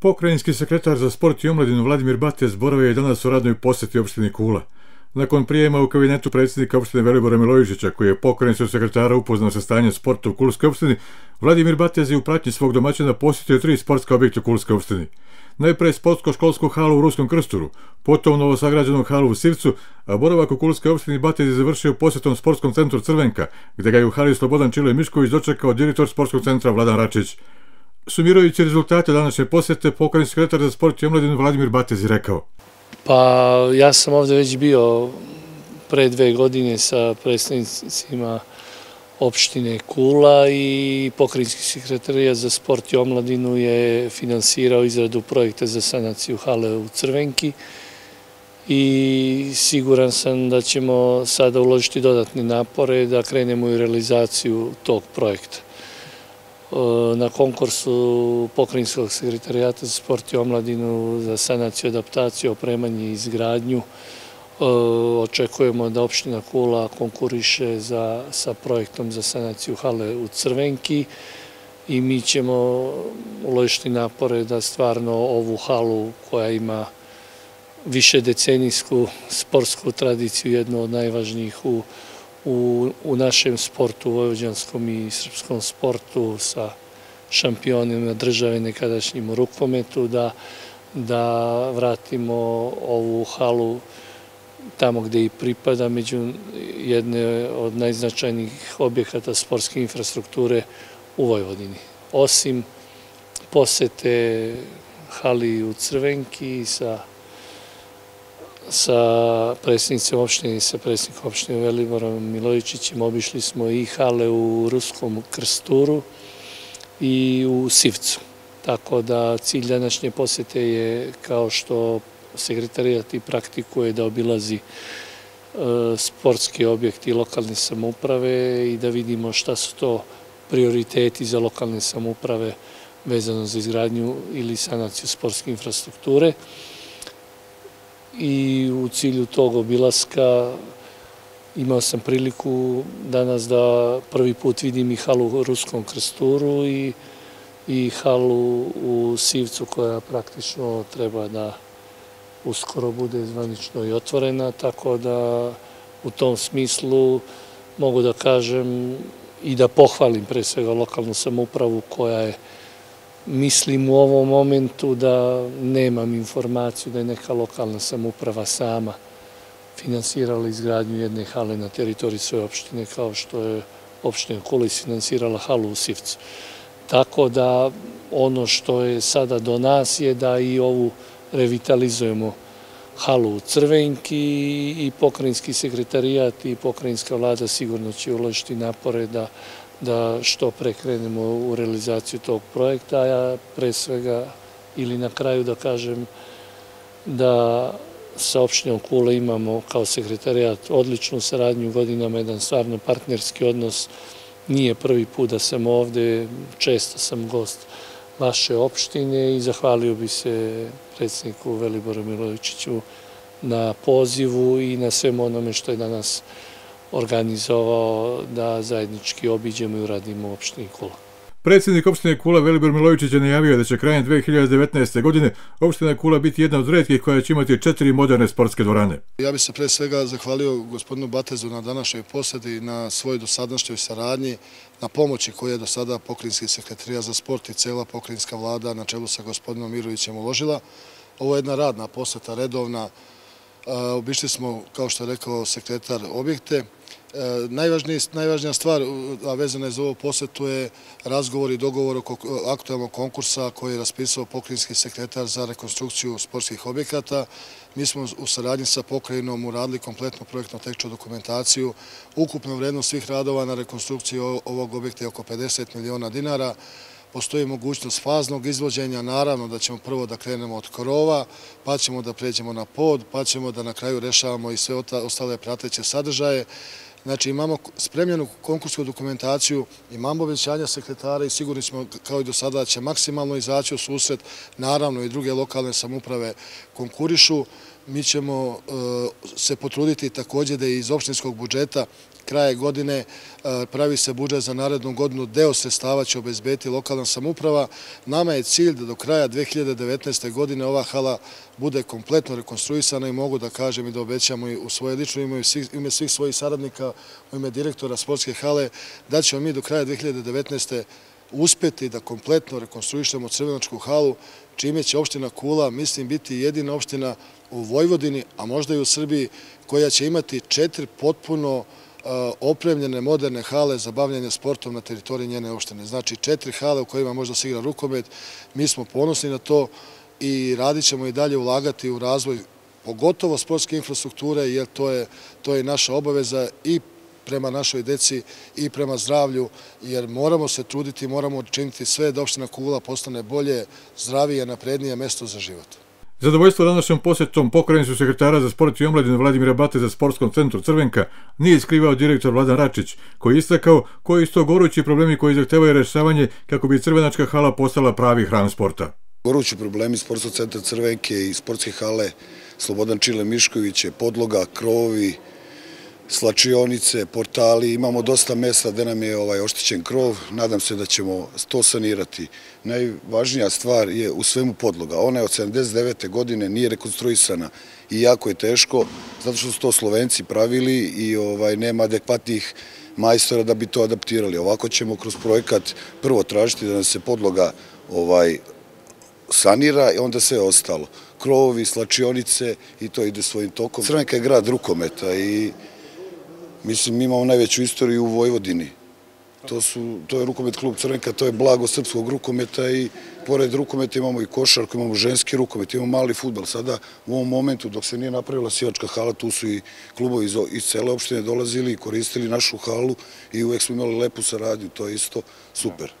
Pokrajinski sekretar za sport i omladinu Vladimir Batez boravio je danas u radnoj posjeti opštini Kula. Nakon prijema u kabinetu predsjednika opštine Velibora Milojičića, koji je pokrajinskog sekretara upoznao sa stanjem sporta u Kulskoj opštini, Vladimir Batez je u pratnji svog domaćina posjetio 3 sportska objekta u Kulskoj opštini. Najpre sportsko-školsku halu u Ruskom Krsturu, potom novosagrađenu halu u Sivcu, a boravak u Kulskoj opštini Batez je završio posjetom sportskom centru Crvenka, gdje ga je u hali Slobodan Čile Mišković dočekao direktor sportskog centra Vladan Račić. Sumirajući rezultate današnje posjete, pokrajinski sekretar za sport i omladinu Vladimir Batez je rekao: Pa ja sam ovdje već bio pre 2 godine sa predstavnicima opštine Kula i pokrajinski sekretarijat za sport i omladinu je finansirao izradu projekta za sanaciju hale u Crvenki i siguran sam da ćemo sada uložiti dodatne napore da krenemo u realizaciju tog projekta. Na konkursu pokrajinskog sekretarijata za sport i omladinu za sanaciju, adaptaciju, opremanje i izgradnju očekujemo da opština Kula konkuriše sa projektom za sanaciju hale u Crvenki i mi ćemo uložiti napore da stvarno ovu halu koja ima višedecenijsku sportsku tradiciju, jednu od najvažnijih u našem sportu, vojvođanskom i srpskom sportu, sa šampionima države nekadašnjim u rukometu, da vratimo ovu halu tamo gde i pripada, među jedne od najznačajnijih objekata sportske infrastrukture u Vojvodini. Osim posete hali u Crvenki sa predsjednicom opštine i sa predsjednikom opštine Veliborom Milojičićem obišli smo i hale u Ruskom Krsturu i u Sivcu. Tako da cilj današnje posete je, kao što sekretarijat i praktikuje, da obilazi sportski objekti lokalne samouprave i da vidimo šta su to prioriteti za lokalne samouprave vezano za izgradnju ili sanaciju sportske infrastrukture. I u cilju tog obilaska imao sam priliku danas da prvi put vidim i halu u Ruskom Krsturu i halu u Sivcu, koja praktično treba da uskoro bude zvanično i otvorena, tako da u tom smislu mogu da kažem i da pohvalim pre svega lokalnu samoupravu koja je, mislim u ovom momentu da nemam informaciju da je neka lokalna samouprava sama finansirala izgradnju jedne hale na teritoriji svoje opštine, kao što je opština Kula isfinansirala halu u Sivcu. Tako da ono što je sada do nas je da i ovu revitalizujemo halu u Crvenki i pokrajinski sekretarijat i pokrajinska vlada sigurno će uložiti napore da što pre krenemo u realizaciju tog projekta, a ja pre svega ili na kraju da kažem da sa opštinom Kula imamo kao sekretarijat odličnu saradnju godinama, jedan stvarno partnerski odnos. Nije prvi put da sam ovde, često sam gost vaše opštine i zahvalio bi se predsjedniku Veliboru Milojičiću na pozivu i na svemu onome što je danas organizovao da zajednički obiđemo i uradimo u opštini Kula. Predsjednik opštine Kula Velibor Milojičić je najavio da će krajem 2019. godine opština Kula biti jedna od retkih koja će imati 4 moderne sportske dvorane. Ja bih se pre svega zahvalio gospodinu Batezu na današnjoj posjeti, na svojoj dosadašnjoj saradnji, na pomoći koju je do sada pokrajinski sekretarijat za sport i cela pokrajinska vlada na čelu sa gospodinom Mirovićem uložila. Ovo je jedna radna posjeta, redovna. Obišli smo, kao što je rekao sekretar, objekte. Najvažnija stvar, a vezana je za ovu posjetu, je razgovor i dogovor oko aktualnog konkursa koji je raspisao pokrajinski sekretar za rekonstrukciju sportskih objekata. Mi smo u saradnji sa pokrajinom uradili kompletnu projektno-tehničku dokumentaciju. Ukupna vrednost svih radova na rekonstrukciju ovog objekta je oko 50 miliona dinara. Postoji mogućnost faznog izvođenja, naravno da ćemo prvo da krenemo od krova, pa ćemo da pređemo na pod, pa ćemo da na kraju rešavamo i sve ostale prateće sadržaje. Znači, imamo spremljenu konkursku dokumentaciju, imamo obećanja sekretara i sigurni smo, kao i do sada, će maksimalno izaći u susret. Naravno, i druge lokalne samouprave konkurišu. Mi ćemo se potruditi također da iz opštinskog budžeta kraja godine pravi se budžet za narednu godinu, deo sredstava će obezbediti lokalna samouprava. Nama je cilj da do kraja 2019. godine ova hala bude kompletno rekonstruisana i mogu da kažem i da obećamo i u svoje lično ime, u ime svih svojih saradnika, u ime direktora sportske hale, da ćemo mi do kraja 2019. uspeti da kompletno rekonstruišemo Crvenačku halu, čime će opština Kula, mislim, biti jedina opština u Vojvodini, a možda i u Srbiji, koja će imati 4 potpuno opremljene moderne hale za bavljanje sportom na teritoriji njene opštine. Znači 4 hale u kojima može da se igra rukomet. Mi smo ponosni na to i radit ćemo i dalje ulagati u razvoj, pogotovo sportske infrastrukture, jer to je naša obaveza i prema našoj deci i prema zdravlju, jer moramo se truditi, moramo učiniti sve da opština Kula postane bolje, zdravije, naprednije mesto za život. Zadovoljstvo današnjom posjetom pokrajinskog sekretara za sport i omladinu Vladimira Bateza Sportskom centru Crvenka nije skrivao direktor Vladan Račić, koji je istakao koji su to gorući problemi koji zahtevaju rešavanje kako bi Crvenačka hala postala pravi hram sporta. Gorući problemi Sportskog centra Crvenke i sportske hale Slobodan Čile Mišković je podloga, krovovi, slačionice, portali. Imamo dosta mesta gde nam je oštećen krov. Nadam se da ćemo to sanirati. Najvažnija stvar je u svemu podloga. Ona je od 79. godine, nije rekonstruisana i jako je teško, zato što su to Slovenci pravili i nema adekvatnih majstora da bi to adaptirali. Ovako ćemo kroz projekat prvo tražiti da nam se podloga sanira i onda sve ostalo. Krovovi, slačionice i to ide svojim tokom. Crvenka je grad rukometa i mislim, mi imamo najveću istoriju u Vojvodini. To je rukomet klub Crvenka, to je blago srpskog rukometa i pored rukometa imamo i košarku, imamo ženski rukomet, imamo mali fudbal. Sada u ovom momentu dok se nije napravila sijačka hala, tu su i klubovi iz cele opštine dolazili i koristili našu halu i uvek smo imali lepu saradnju, to je isto super.